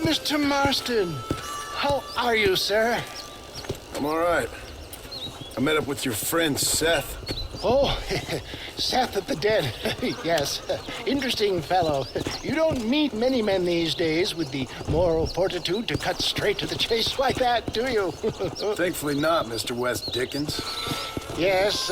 Mr. Marston. How are you, sir? I'm all right. I met up with your friend, Seth. Oh, Seth of the Dead. Yes, interesting fellow. You don't meet many men these days with the moral fortitude to cut straight to the chase like that, do you? Thankfully not, Mr. West Dickens. Yes,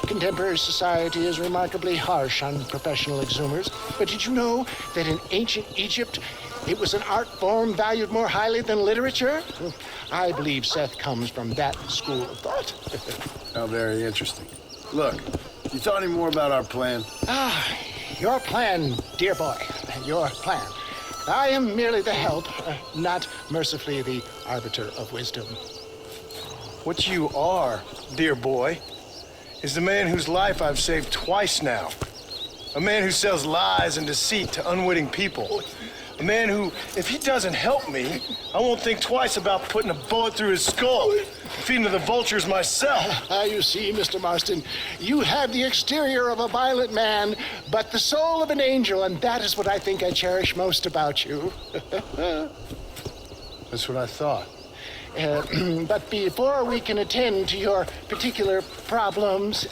contemporary society is remarkably harsh on professional exhumers. But did you know that in ancient Egypt, it was an art form valued more highly than literature? I believe Seth comes from that school of thought. How very interesting. Look, you thought any more about our plan? Your plan, dear boy. Your plan. I am merely the help, not mercifully the arbiter of wisdom. What you are, dear boy, is the man whose life I've saved twice now. A man who sells lies and deceit to unwitting people. A man who, if he doesn't help me, I won't think twice about putting a bullet through his skull, feeding to the vultures myself. You see, Mr. Marston, you have the exterior of a violent man, but the soul of an angel, and that is what I think I cherish most about you. That's what I thought. But before we can attend to your particular problems,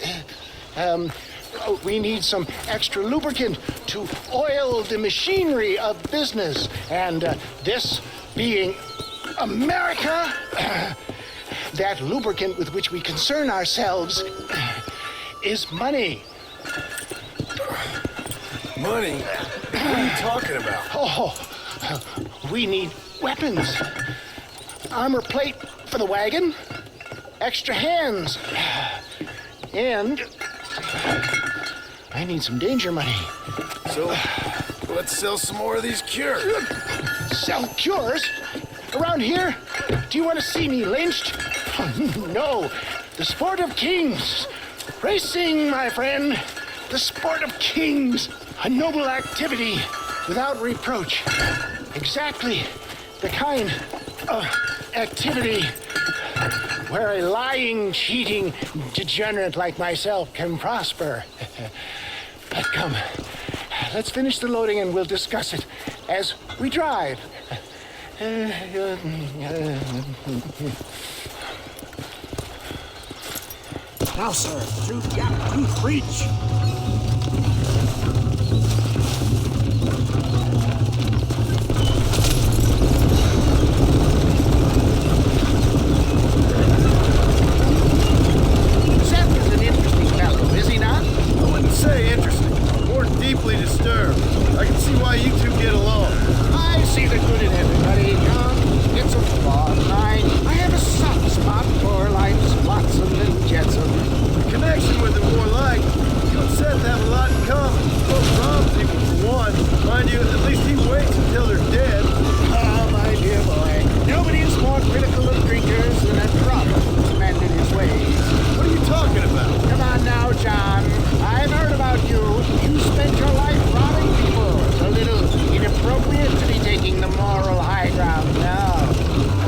we need some extra lubricant to oil the machinery of business. And this being America, that lubricant with which we concern ourselves is money. Money? What are you talking about? Oh, we need weapons. Armor plate for the wagon, extra hands, and I need some danger money. So, let's sell some more of these cures. Sell cures? Around here? Do you want to see me lynched? No, the sport of kings. Racing, my friend. The sport of kings. A noble activity without reproach. Exactly the kind of activity where a lying, cheating degenerate like myself can prosper. But come, let's finish the loading and we'll discuss it as we drive. Now, sir, through gap tooth breach. Say interesting, more deeply disturbed. I can see why you two get along. I see the good in everybody, John. It's a flawed line. I have a soft spot for life's flotsam and jetsam. The connection with the more like, you and Seth have a lot in common. Both rob people for one. Mind you, at least he waits until they're dead. Ah, my dear boy. Nobody is more critical of drinkers than a drunk who's mended his ways. What are you talking about? Come on now, John. I've heard about you. You spent your life robbing people. It's a little inappropriate to be taking the moral high ground now.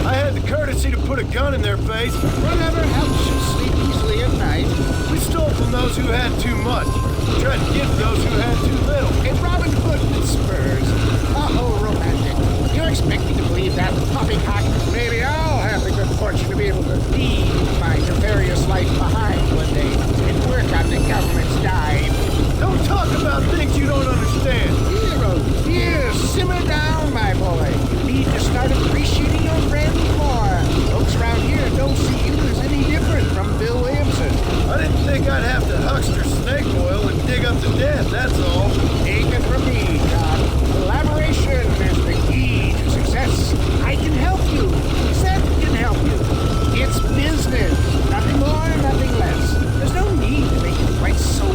I had the courtesy to put a gun in their face. Whatever helps you sleep easily at night. We stole from those who had too much. We tried to give those who had too little. And Robin Hood with spurs. Oh, romantic. You expect me to believe that poppycock? Maybe I'll have the good fortune to be able to leave my nefarious life behind one day and work on the government's dime. Don't talk about things you don't understand. Here, simmer down, my boy. You need to start appreciating your friends more. Folks around here don't see you as any different from Bill Williamson. I didn't think I'd have to huckster snake oil and dig up the dead, that's all. Take it from me, John. Collaboration is the key to success. I can help you. Seth can help you. It's business. Nothing more, nothing less. There's no need to make it quite so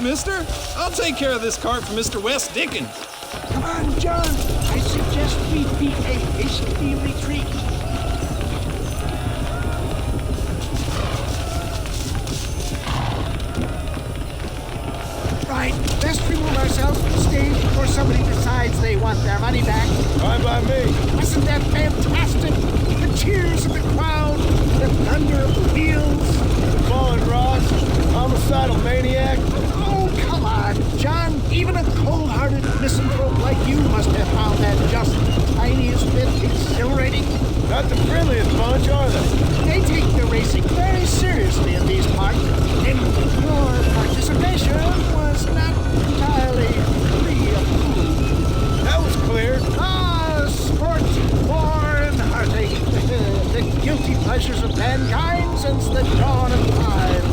mister. I'll take care of this cart for Mr. West Dickens. Come on, John. I suggest we beat a hasty retreat. Right, best remove ourselves from the stage before somebody decides they want their money back. Fine by me. Wasn't that fantastic? The cheers of the crowd, the thunder of the wheels. The fallen rocks, homicidal maniac. Oh, come on, John. Even a cold-hearted misanthrope like you must have found that just the tiniest bit exhilarating. Not the friendliest bunch, are they? They take the racing very seriously in these parts, and your participation was not entirely free of food. That was clear. Sport, war, and heartache. The guilty pleasures of mankind since the dawn of time.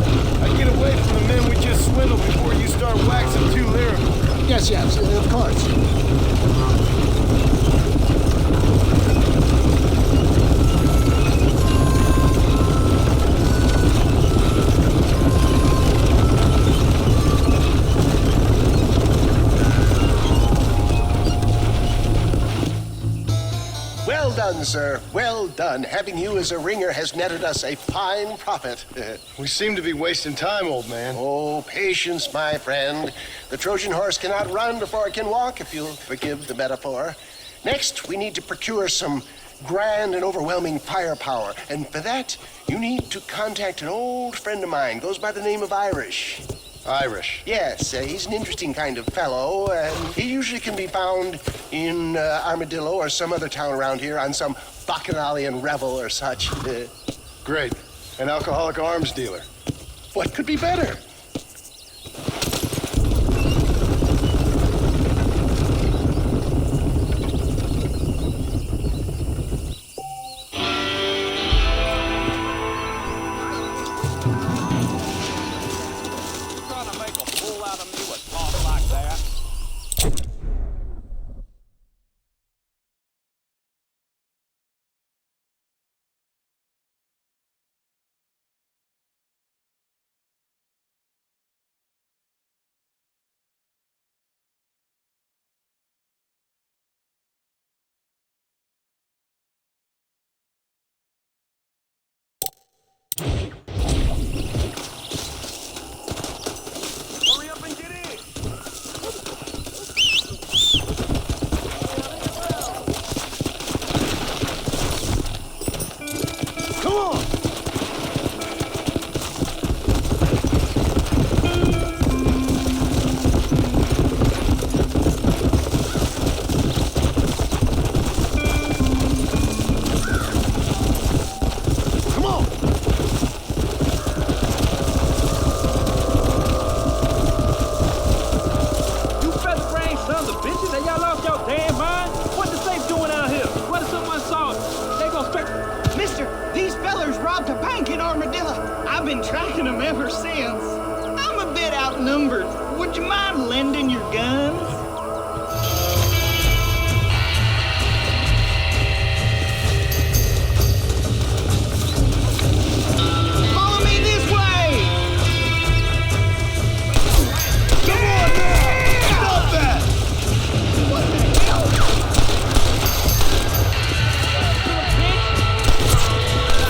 I get away from the men we just swindled before you start waxing too lyrical. Yes, of course. Well done, sir. Well done. Having you as a ringer has netted us a fine profit. We seem to be wasting time, old man. Oh, patience, my friend. The Trojan horse cannot run before it can walk, if you'll forgive the metaphor. Next, we need to procure some grand and overwhelming firepower. And for that, you need to contact an old friend of mine. Goes by the name of Irish. Irish. Yes, he's an interesting kind of fellow, and he usually can be found in Armadillo or some other town around here on some bacchanalian revel or such. Great. An alcoholic arms dealer. What could be better? I've been tracking them ever since. I'm a bit outnumbered. Would you mind lending your guns? Follow me this way! Come on now! Stop that! What the hell?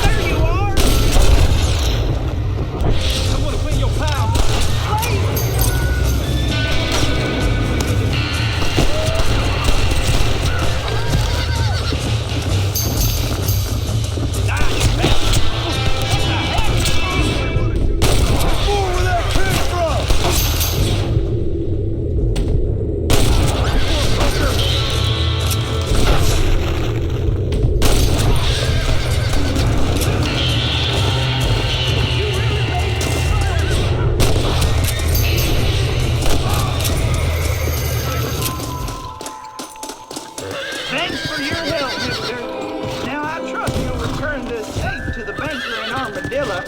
There you are! I want to win your pal. More where that came from! Thanks for your help, mister. Now I trust you'll return this safe to the banker in Armadillo.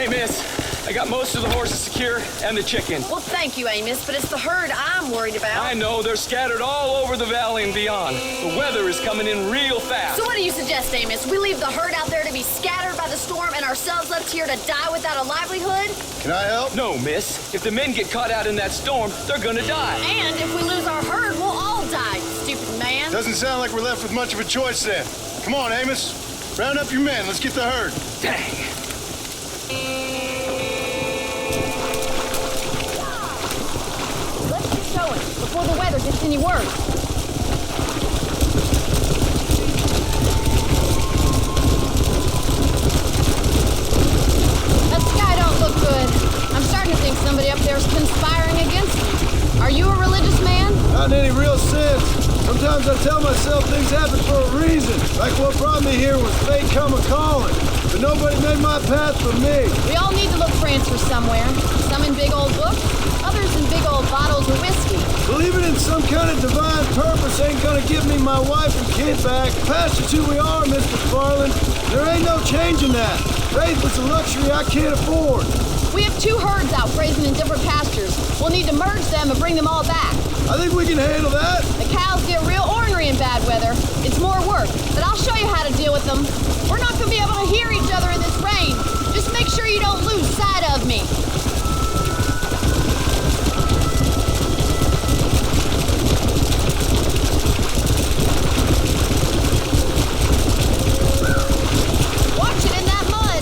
Hey, miss. I got most of the horses secure and the chicken. Well, thank you, Amos, but it's the herd I'm worried about. I know, they're scattered all over the valley and beyond. The weather is coming in real fast. So what do you suggest, Amos? We leave the herd out there to be scattered by the storm and ourselves left here to die without a livelihood? Can I help? No, miss. If the men get caught out in that storm, they're gonna die. And if we lose our herd, we'll all die, stupid man. Doesn't sound like we're left with much of a choice then. Come on, Amos. Round up your men. Let's get the herd. Dang. Let's get going before the weather gets any worse. That sky don't look good. I'm starting to think somebody up there is conspiring against me. Are you a religious man? Not in any real sense. Sometimes I tell myself things happen for a reason. Like what brought me here was fate come a-calling. But nobody made my path for me. We all need to look for answers somewhere. Some in big old books, others in big old bottles of whiskey. Believing in some kind of divine purpose ain't gonna give me my wife and kid back. Past is who we are, Mr. Farland. There ain't no changing that. Faith is a luxury I can't afford. We have 2 herds out grazing in different pastures. We'll need to merge them and bring them all back. I think we can handle that. The cows get real ornery in bad weather. It's more work, but I'll show you how to deal with them. We're not going to be able to hear each other in this rain. Just make sure you don't lose sight of me. Watch it in that mud.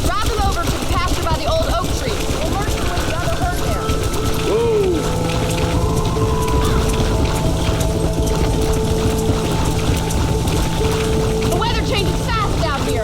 Drive them over to the pasture by the old oak tree. We'll merge them with the other herd there. The weather changes fast out here.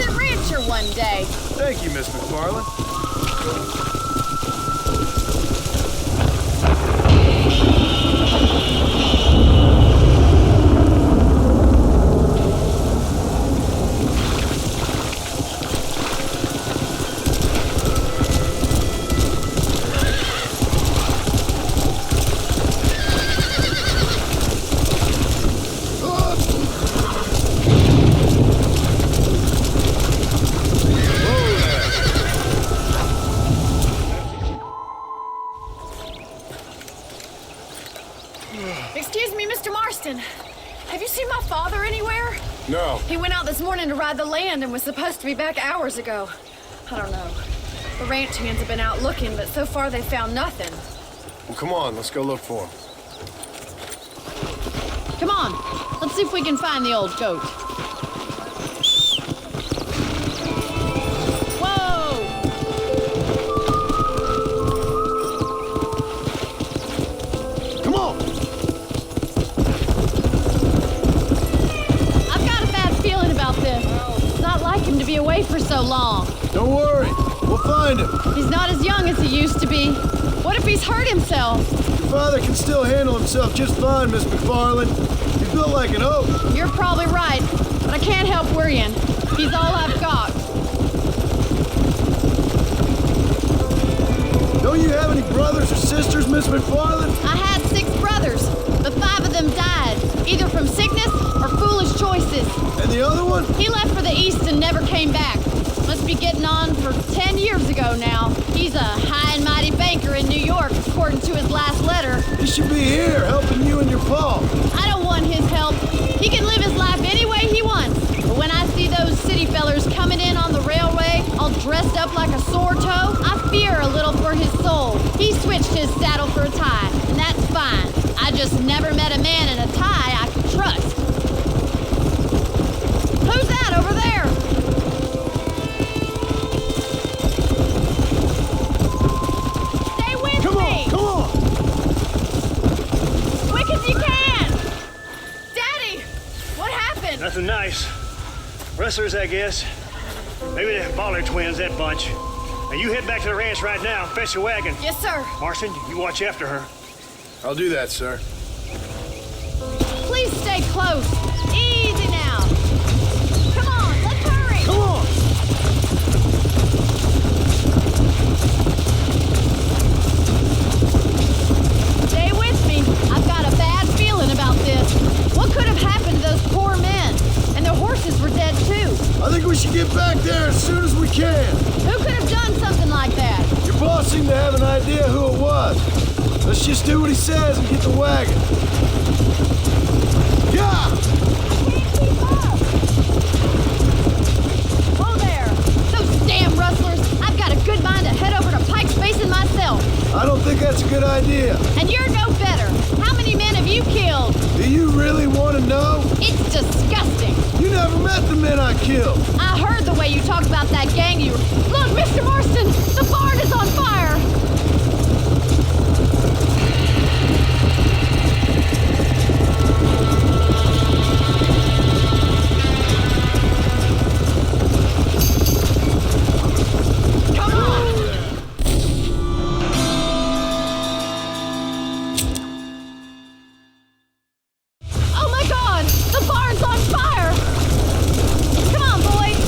decent rancher one day. Thank you, Miss McFarland. Excuse me, Mr. Marston. Have you seen my father anywhere? No. He went out this morning to ride the land and was supposed to be back hours ago. I don't know. The ranch hands have been out looking, but so far they've found nothing. Well, come on, let's go look for him. Come on, let's see if we can find the old goat. Whoa! Come on! I've got a bad feeling about this. It's not like him to be away for so long. Don't worry, we'll find him. He's not as young as he used to be. What if he's hurt himself? Your father can still handle himself just fine, Miss McFarland. He's built like an oak. You're probably right, but I can't help worrying. He's all I've got. Don't you have any brothers or sisters, Miss McFarland? I had 6 brothers, but 5 of them died, either from sickness or foolish choices. And the other one? He left for the east and never came back. Must be getting on for 10 years ago now. He's a high and mighty banker in New York, according to his last letter. He should be here, helping you and your pa. I don't want his help. He can live his life any way he wants. But when I see those city fellers coming in on the railway, all dressed up like a sore toe, I fear a little for his soul. He switched his saddle for a tie, and that's fine. I just never met a man in a tie I could trust. Who's that over there? Stay with me! Come on! Quick as you can! Daddy! What happened? Nothing nice. Rustlers, I guess. Maybe the Bollard twins, that bunch. Now you head back to the ranch right now and fetch the wagon. Yes, sir. Marston, you watch after her. I'll do that, sir. Please stay close. Easy now. Come on, let's hurry. Come on! Stay with me. I've got a bad feeling about this. What could have happened to those poor men? And their horses were dead too. I think we should get back there as soon as we can. Who could have done something like that? Your boss seemed to have an idea who it was. Let's just do what he says and get the wagon. Yeah! Whoa there. Those damn rustlers. I've got a good mind to head over to Pike's Basin myself. I don't think that's a good idea. And you're no better. How many men have you killed? Do you really want to know? It's disgusting. You never met the men I killed. I heard the way you talked about that gang you... Look, Mr. Marston! The barn is on fire! Come on! Oh my God! The barn's on fire! Come on, boys!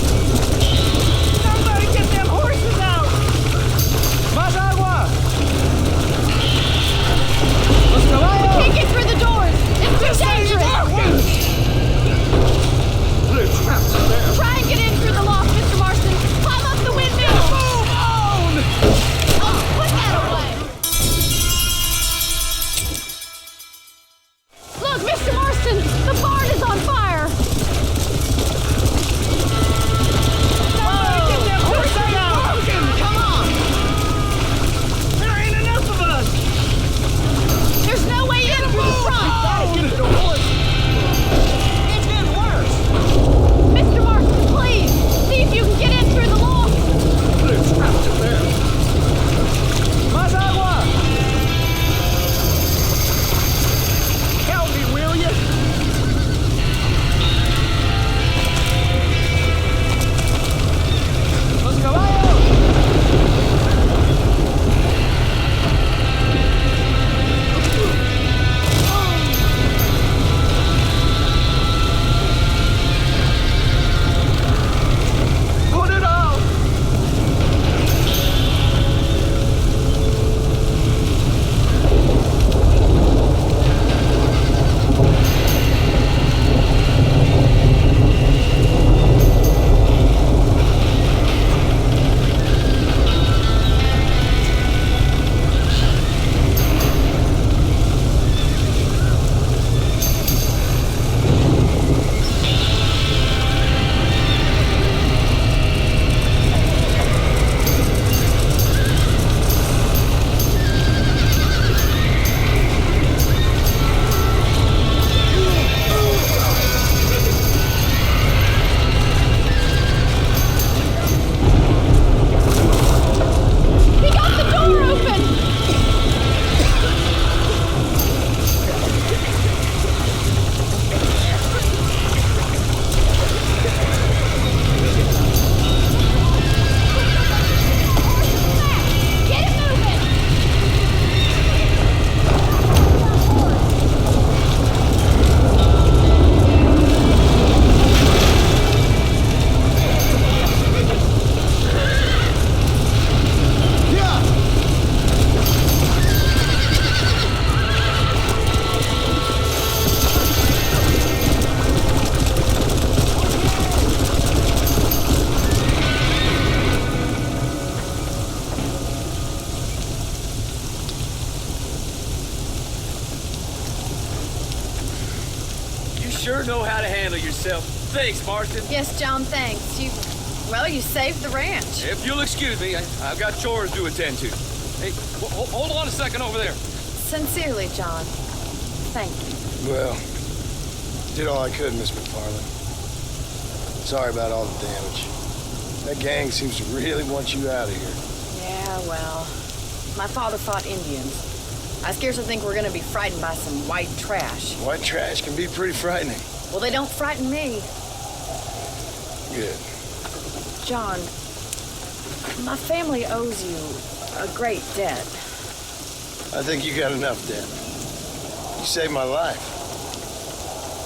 yourself. Thanks, Marston. Yes, John, thanks. You saved the ranch. If you'll excuse me, I've got chores to attend to. Hey, hold on a second over there. Sincerely, John. Thank you. Well, did all I could, Miss McFarland. Sorry about all the damage. That gang seems to really want you out of here. Yeah, well, my father fought Indians. I scarcely think we're gonna be frightened by some white trash. White trash can be pretty frightening. Well, they don't frighten me. Good. John, my family owes you a great debt. I think you got enough debt. You saved my life.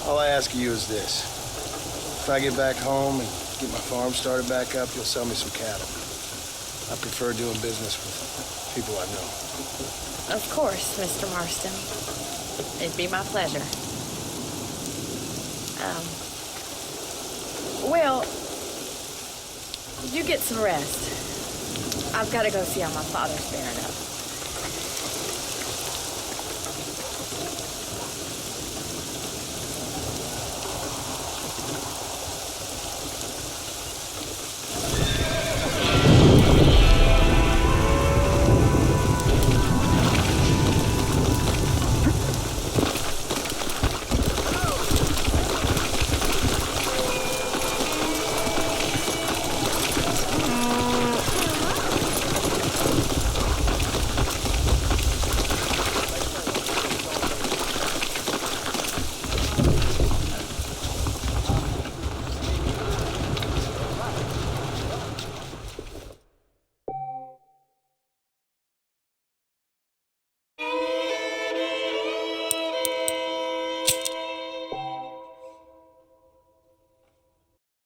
All I ask of you is this. If I get back home and get my farm started back up, you'll sell me some cattle. I prefer doing business with people I know. Of course, Mr. Marston. It'd be my pleasure. Well, you get some rest. I've got to go see how my father's faring up.